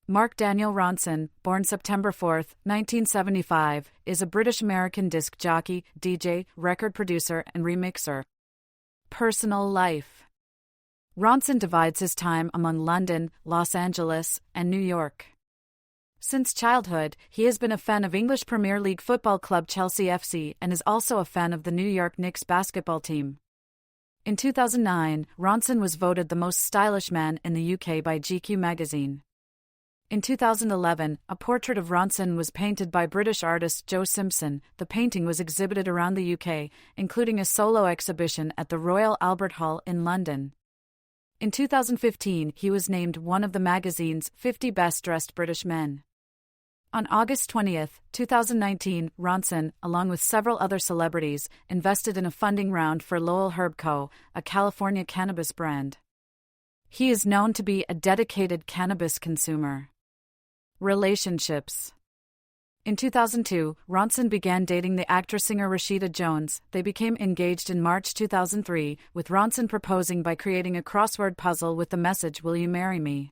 Mark Daniel Ronson, born September 4, 1975, is a British-American disc jockey, DJ, record producer, and remixer. Personal life. Ronson divides his time among London, Los Angeles, and New York. Since childhood, he has been a fan of English Premier League football club Chelsea FC and is also a fan of the New York Knicks basketball team. In 2009, Ronson was voted the most stylish man in the UK by GQ magazine. In 2011, a portrait of Ronson was painted by British artist Joe Simpson. The painting was exhibited around the UK, including a solo exhibition at the Royal Albert Hall in London. In 2015, he was named one of the magazine's 50 best-dressed British men. On August 20, 2019, Ronson, along with several other celebrities, invested in a funding round for Lowell Herb Co., a California cannabis brand. He is known to be a dedicated cannabis consumer. Relationships. In 2002, Ronson began dating the actress-singer Rashida Jones. They became engaged in March 2003, with Ronson proposing by creating a crossword puzzle with the message, "Will you marry me?"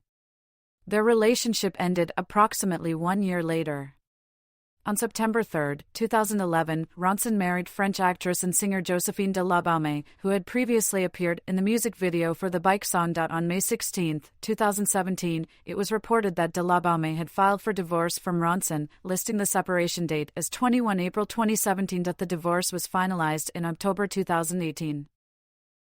Their relationship ended approximately 1 year later. On September 3, 2011, Ronson married French actress and singer Josephine de la Baume, who had previously appeared in the music video for the Bike song. On May 16, 2017, it was reported that de la Baume had filed for divorce from Ronson, listing the separation date as 21 April 2017. The divorce was finalized in October 2018.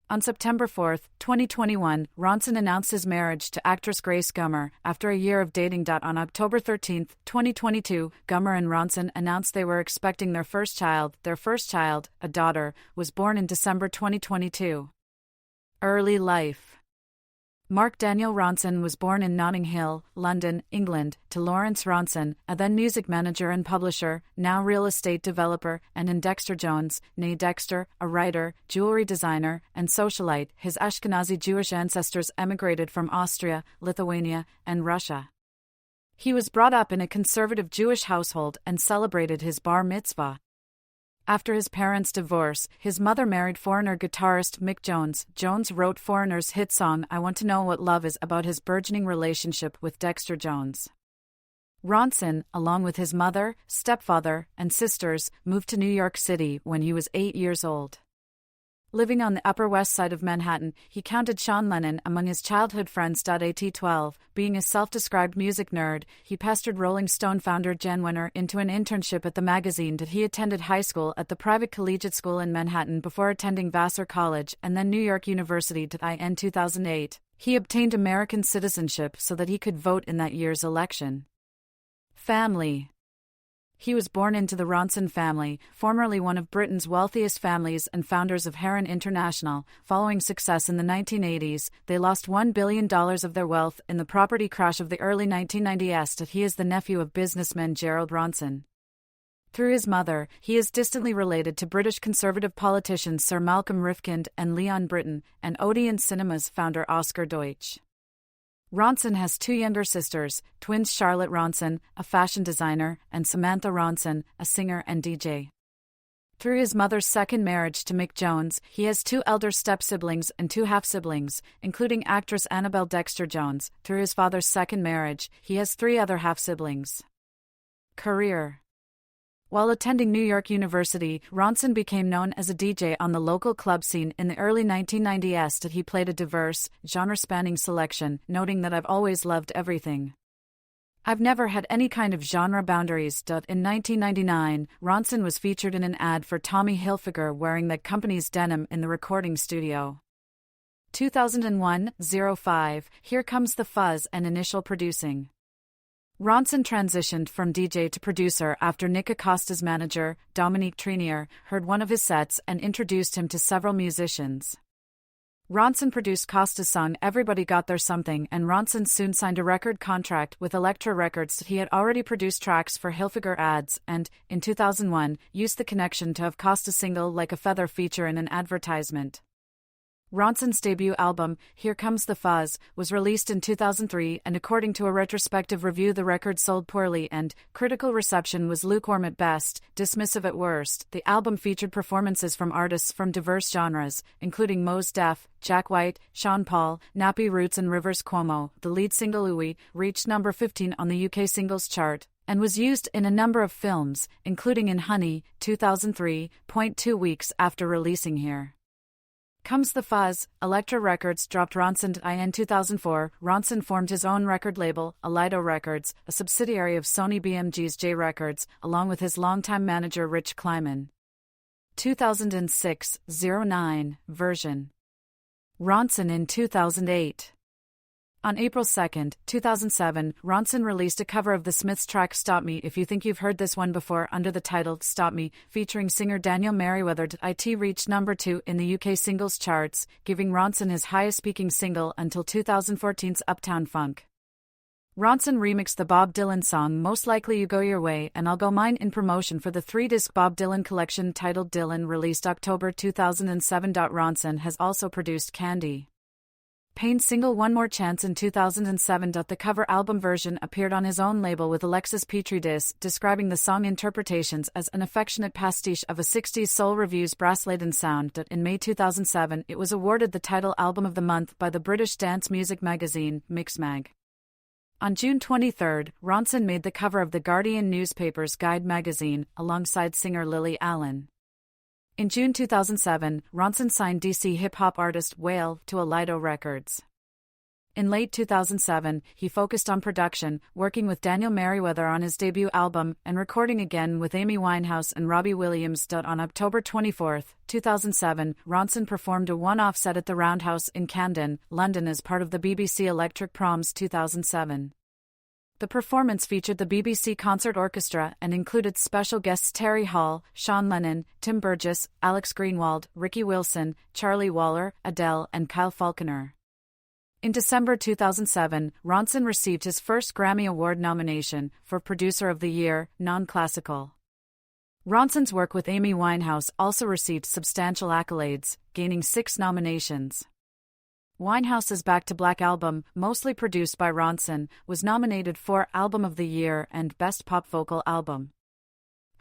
On September 4, 2021, Ronson announced his marriage to actress Grace Gummer after a year of dating. On October 13, 2022, Gummer and Ronson announced they were expecting their first child. Their first child, a daughter, was born in December 2022. Early life. Mark Daniel Ronson was born in Notting Hill, London, England, to Lawrence Ronson, a then music manager and publisher, now real estate developer, and in Dexter Jones, née Dexter, a writer, jewelry designer, and socialite. His Ashkenazi Jewish ancestors emigrated from Austria, Lithuania, and Russia. He was brought up in a conservative Jewish household and celebrated his bar mitzvah. After his parents' divorce, his mother married foreigner guitarist Mick Jones. Jones wrote Foreigner's hit song "I Want to Know What Love Is" about his burgeoning relationship with Dexter Jones. Ronson, along with his mother, stepfather, and sisters, moved to New York City when he was 8 years old. Living on the Upper West Side of Manhattan, he counted Sean Lennon among his childhood friends. At 12, being a self-described music nerd, he pestered Rolling Stone founder Jan Wenner into an internship at the magazine. He attended high school at the private collegiate school in Manhattan before attending Vassar College and then New York University. In 2008, he obtained American citizenship so that he could vote in that year's election. Family. He was born into the Ronson family, formerly one of Britain's wealthiest families and founders of Heron International. Following success in the 1980s, they lost $1 billion of their wealth in the property crash of the early 1990s. He is the nephew of businessman Gerald Ronson. Through his mother, he is distantly related to British Conservative politicians Sir Malcolm Rifkind and Leon Britton, and Odeon Cinema's founder Oscar Deutsch. Ronson has 2 younger sisters, twins Charlotte Ronson, a fashion designer, and Samantha Ronson, a singer and DJ. Through his mother's second marriage to Mick Jones, he has 2 elder step-siblings and 2 half-siblings, including actress Annabelle Dexter Jones. Through his father's second marriage, he has 3 other half-siblings. Career. While attending New York University, Ronson became known as a DJ on the local club scene in the early 1990s. He played a diverse, genre-spanning selection, noting that "I've always loved everything. I've never had any kind of genre boundaries." In 1999, Ronson was featured in an ad for Tommy Hilfiger wearing that company's denim in the recording studio. 2001-05, Here Comes the Fuzz and initial producing. Ronson transitioned from DJ to producer after Nick Acosta's manager, Dominique Trinier, heard one of his sets and introduced him to several musicians. Ronson produced Costa's song "Everybody Got Their Something," and Ronson soon signed a record contract with Elektra Records. He had already produced tracks for Hilfiger ads and, in 2001, used the connection to have Costa's single "Like a Feather" feature in an advertisement. Ronson's debut album, Here Comes the Fuzz, was released in 2003, and according to a retrospective review, the record sold poorly and critical reception was lukewarm at best, dismissive at worst. The album featured performances from artists from diverse genres, including Mos Def, Jack White, Sean Paul, Nappy Roots and Rivers Cuomo. The lead single Ooey reached number 15 on the UK singles chart and was used in a number of films, including in Honey, 2003, 2 weeks after releasing Here Comes the Fuzz. Elektra Records dropped Ronson in 2004. Ronson formed his own record label, Alido Records, a subsidiary of Sony BMG's J Records, along with his longtime manager Rich Kleiman. 2006, 09, version. Ronson in 2008. On April 2, 2007, Ronson released a cover of the Smiths' track Stop Me If You Think You've Heard This One Before under the title Stop Me, featuring singer Daniel Merriweather. It reached number 2 in the UK singles charts, giving Ronson his highest-speaking single until 2014's Uptown Funk. Ronson remixed the Bob Dylan song Most Likely You Go Your Way and I'll Go Mine in promotion for the 3-disc Bob Dylan collection titled Dylan, released October 2007. Ronson has also produced Candy Payne's single One More Chance in 2007. The cover album version appeared on his own label with Alexis Petridis, describing the song interpretations as an affectionate pastiche of a 60s soul revue's brass-laden sound. In May 2007, it was awarded the title Album of the Month by the British dance music magazine, Mixmag. On June 23, Ronson made the cover of the Guardian newspaper's Guide magazine, alongside singer Lily Allen. In June 2007, Ronson signed DC hip-hop artist Whale to Alido Records. In late 2007, he focused on production, working with Daniel Merriweather on his debut album, and recording again with Amy Winehouse and Robbie Williams. On October 24, 2007, Ronson performed a one-off set at the Roundhouse in Camden, London as part of the BBC Electric Proms 2007. The performance featured the BBC Concert Orchestra and included special guests Terry Hall, Sean Lennon, Tim Burgess, Alex Greenwald, Ricky Wilson, Charlie Waller, Adele, and Kyle Falconer. In December 2007, Ronson received his first Grammy Award nomination for Producer of the Year, Non-Classical. Ronson's work with Amy Winehouse also received substantial accolades, gaining 6 nominations. Winehouse's Back to Black album, mostly produced by Ronson, was nominated for Album of the Year and Best Pop Vocal Album.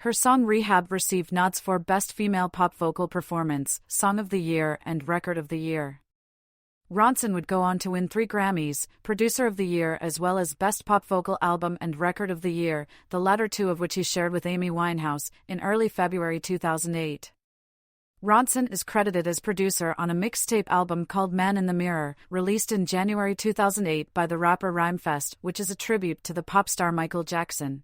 Her song Rehab received nods for Best Female Pop Vocal Performance, Song of the Year, and Record of the Year. Ronson would go on to win 3 Grammys, Producer of the Year as well as Best Pop Vocal Album and Record of the Year, the latter 2 of which he shared with Amy Winehouse, in early February 2008. Ronson is credited as producer on a mixtape album called Man in the Mirror, released in January 2008 by the rapper Rhymefest, which is a tribute to the pop star Michael Jackson.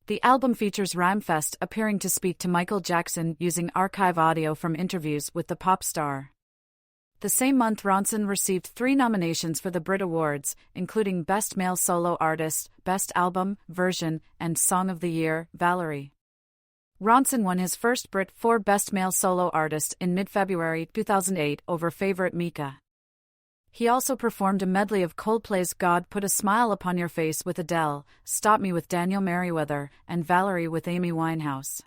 The album features Rhymefest appearing to speak to Michael Jackson using archive audio from interviews with the pop star. The same month, Ronson received 3 nominations for the Brit Awards, including Best Male Solo Artist, Best Album, Version, and Song of the Year, Valerie. Ronson won his first Brit for Best Male Solo Artist in mid-February 2008 over Favourite Mika. He also performed a medley of Coldplay's God Put a Smile Upon Your Face with Adele, Stop Me with Daniel Merriweather, and Valerie with Amy Winehouse.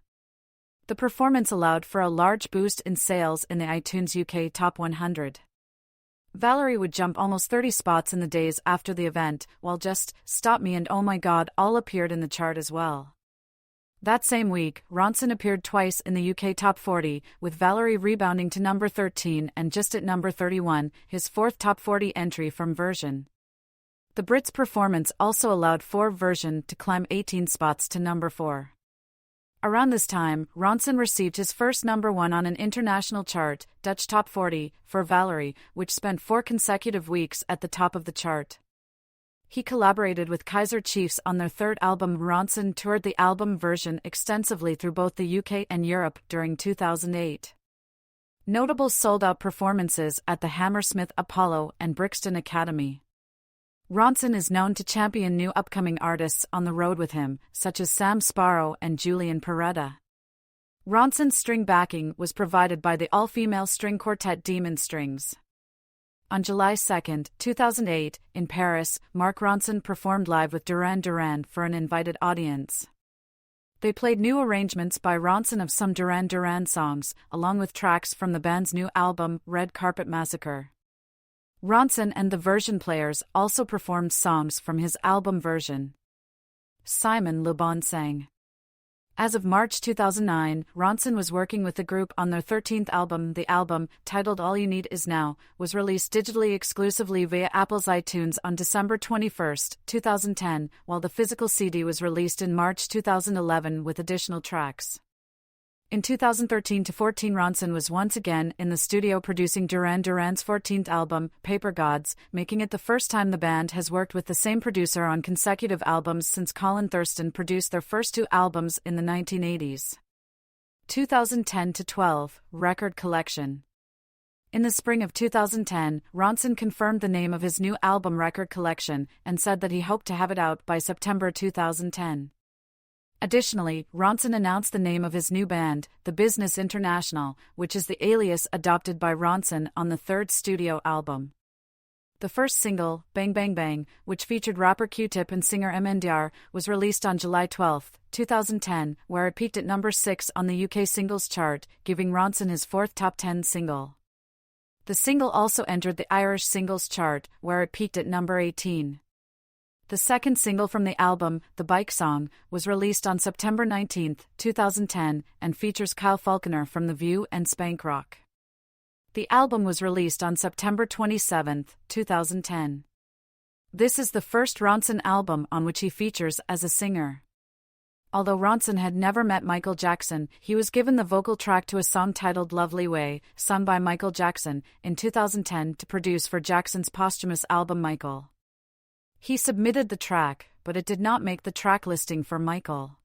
The performance allowed for a large boost in sales in the iTunes UK Top 100. Valerie would jump almost 30 spots in the days after the event, while just Stop Me and Oh My God all appeared in the chart as well. That same week, Ronson appeared twice in the UK Top 40, with Valerie rebounding to number 13 and Just at number 31, his 4th Top 40 entry from Version. The Brits' performance also allowed for Version to climb 18 spots to number 4. Around this time, Ronson received his first number 1 on an international chart, Dutch Top 40, for Valerie, which spent 4 consecutive weeks at the top of the chart. He collaborated with Kaiser Chiefs on their 3rd album. Ronson toured the album Version extensively through both the UK and Europe during 2008. Notable sold-out performances at the Hammersmith Apollo and Brixton Academy. Ronson is known to champion new upcoming artists on the road with him, such as Sam Sparrow and Julian Peretta. Ronson's string backing was provided by the all-female string quartet Demon Strings. On July 2, 2008, in Paris, Mark Ronson performed live with Duran Duran for an invited audience. They played new arrangements by Ronson of some Duran Duran songs, along with tracks from the band's new album, Red Carpet Massacre. Ronson and the Version Players also performed songs from his album version. Simon Le Bon sang. As of March 2009, Ronson was working with the group on their 13th album. The album, titled All You Need Is Now, was released digitally exclusively via Apple's iTunes on December 21, 2010, while the physical CD was released in March 2011 with additional tracks. In 2013-14, Ronson was once again in the studio producing Duran Duran's 14th album, Paper Gods, making it the first time the band has worked with the same producer on consecutive albums since Colin Thurston produced their first two albums in the 1980s. 2010-12, Record Collection. In the spring of 2010, Ronson confirmed the name of his new album Record Collection and said that he hoped to have it out by September 2010. Additionally, Ronson announced the name of his new band, The Business International, which is the alias adopted by Ronson on the third studio album. The first single, Bang Bang Bang, which featured rapper Q-Tip and singer MNDR, was released on July 12, 2010, where it peaked at number 6 on the UK singles chart, giving Ronson his fourth top 10 single. The single also entered the Irish singles chart, where it peaked at number 18. The second single from the album, The Bike Song, was released on September 19, 2010, and features Kyle Falconer from The View and Spank Rock. The album was released on September 27, 2010. This is the first Ronson album on which he features as a singer. Although Ronson had never met Michael Jackson, he was given the vocal track to a song titled Lovely Way, sung by Michael Jackson, in 2010 to produce for Jackson's posthumous album Michael. He submitted the track, but it did not make the track listing for Michael.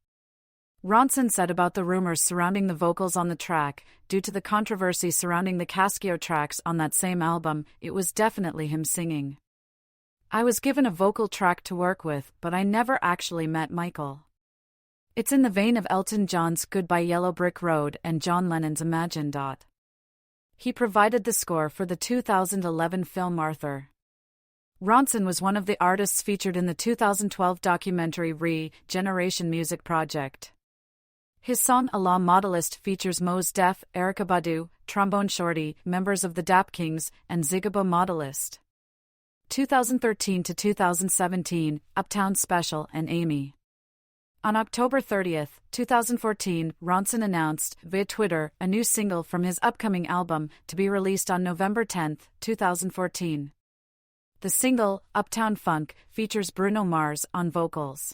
Ronson said about the rumors surrounding the vocals on the track, due to the controversy surrounding the Cascio tracks on that same album, it was definitely him singing. I was given a vocal track to work with, but I never actually met Michael. It's in the vein of Elton John's Goodbye Yellow Brick Road and John Lennon's Imagine. He provided the score for the 2011 film Arthur. Ronson was one of the artists featured in the 2012 documentary Re-Generation Music Project. His song A La Modelist features Mos Def, Erykah Badu, Trombone Shorty, members of the Dap Kings, and Zigabo Modelist. 2013-2017, Uptown Special and Amy. On October 30, 2014, Ronson announced, via Twitter, a new single from his upcoming album, to be released on November 10, 2014. The single, Uptown Funk, features Bruno Mars on vocals.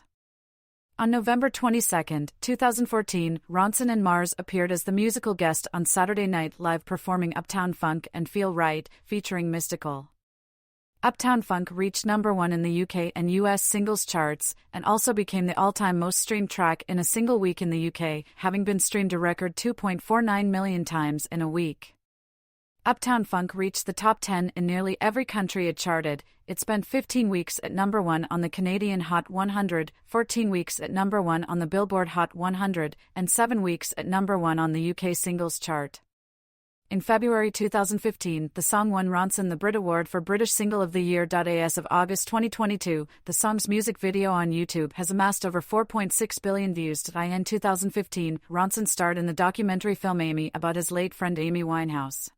On November 22, 2014, Ronson and Mars appeared as the musical guest on Saturday Night Live performing Uptown Funk and Feel Right, featuring Mystical. Uptown Funk reached number 1 in the UK and US singles charts, and also became the all-time most streamed track in a single week in the UK, having been streamed a record 2.49 million times in a week. Uptown Funk reached the top 10 in nearly every country it charted. It spent 15 weeks at number 1 on the Canadian Hot 100, 14 weeks at number 1 on the Billboard Hot 100, and 7 weeks at number 1 on the UK singles chart. In February 2015, the song won Ronson the Brit Award for British Single of the Year. As of August 2022, the song's music video on YouTube has amassed over 4.6 billion views. In 2015, Ronson starred in the documentary film Amy about his late friend Amy Winehouse.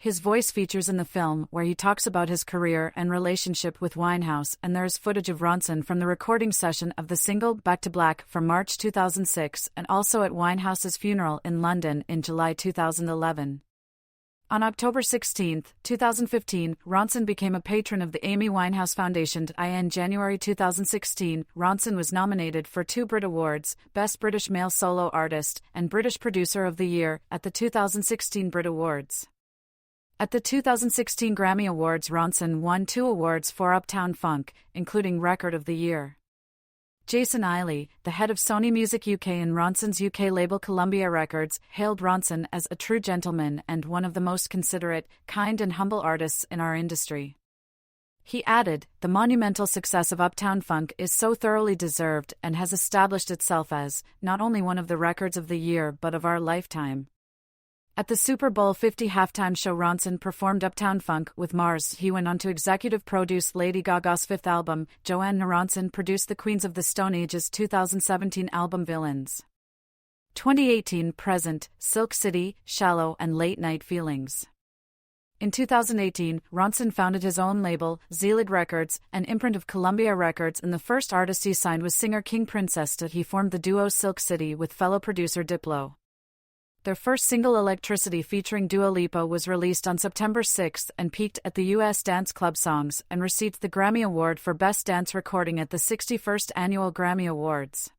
His voice features in the film, where he talks about his career and relationship with Winehouse, and there is footage of Ronson from the recording session of the single Back to Black from March 2006 and also at Winehouse's funeral in London in July 2011. On October 16, 2015, Ronson became a patron of the Amy Winehouse Foundation. In January 2016, Ronson was nominated for 2 Brit Awards, Best British Male Solo Artist and British Producer of the Year, at the 2016 Brit Awards. At the 2016 Grammy Awards, Ronson won 2 awards for Uptown Funk, including Record of the Year. Jason Eiley, the head of Sony Music UK and Ronson's UK label Columbia Records, hailed Ronson as a true gentleman and one of the most considerate, kind and humble artists in our industry. He added, "The monumental success of Uptown Funk is so thoroughly deserved and has established itself as, not only one of the records of the year but of our lifetime. At the Super Bowl 50 halftime show, Ronson performed Uptown Funk with Mars. He went on to executive produce Lady Gaga's fifth album. Daniel Ronson produced the Queens of the Stone Age's 2017 album Villains. 2018 Present, Silk City, Shallow, and Late Night Feelings. In 2018, Ronson founded his own label, Zelig Records, an imprint of Columbia Records, and the first artist he signed was singer King Princess. He formed the duo Silk City with fellow producer Diplo. Their first single, Electricity, featuring Dua Lipa, was released on September 6 and peaked at the U.S. Dance Club Songs and received the Grammy Award for Best Dance Recording at the 61st Annual Grammy Awards.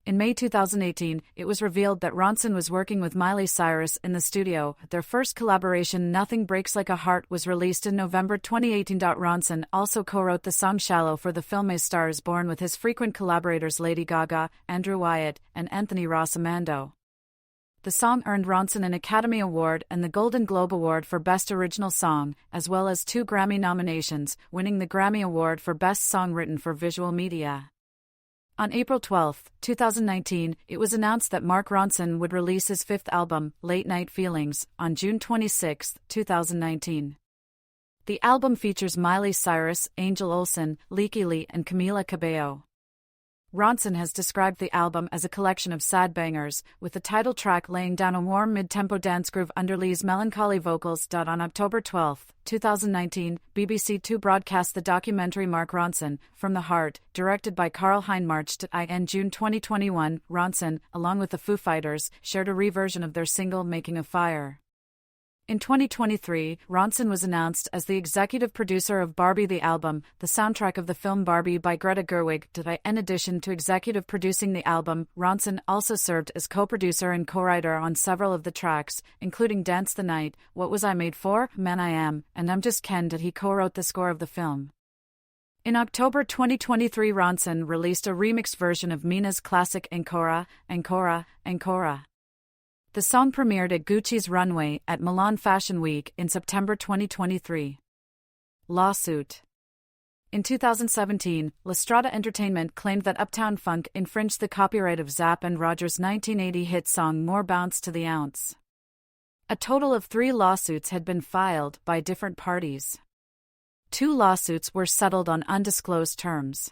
In May 2018, it was revealed that Ronson was working with Miley Cyrus in the studio. Their first collaboration, Nothing Breaks Like a Heart, was released in November 2018. Ronson also co-wrote the song Shallow for the film A Star Is Born with his frequent collaborators Lady Gaga, Andrew Wyatt, and Anthony Rosamando. The song earned Ronson an Academy Award and the Golden Globe Award for Best Original Song, as well as 2 Grammy nominations, winning the Grammy Award for Best Song Written for Visual Media. On April 12, 2019, it was announced that Mark Ronson would release his 5th album, Late Night Feelings, on June 26, 2019. The album features Miley Cyrus, Angel Olsen, Leaky Lee, and Camila Cabello. Ronson has described the album as a collection of sad bangers, with the title track laying down a warm mid-tempo dance groove under Lee's melancholy vocals. On October 12, 2019, BBC Two broadcast the documentary Mark Ronson, From the Heart, directed by Karl Heinmarch. In June 2021, Ronson, along with the Foo Fighters, shared a reversion of their single Making a Fire. In 2023, Ronson was announced as the executive producer of Barbie the Album, the soundtrack of the film Barbie by Greta Gerwig. In addition to executive producing the album, Ronson also served as co-producer and co-writer on several of the tracks, including Dance the Night, What Was I Made For?, Man I Am, and I'm Just Ken. He co-wrote the score of the film. In October 2023, Ronson released a remixed version of Mina's classic Ancora, Ancora, Ancora. The song premiered at Gucci's runway at Milan Fashion Week in September 2023. Lawsuit. In 2017, La Strada Entertainment claimed that Uptown Funk infringed the copyright of Zapp and Rogers' 1980 hit song More Bounce to the Ounce. A total of 3 lawsuits had been filed by different parties. 2 lawsuits were settled on undisclosed terms.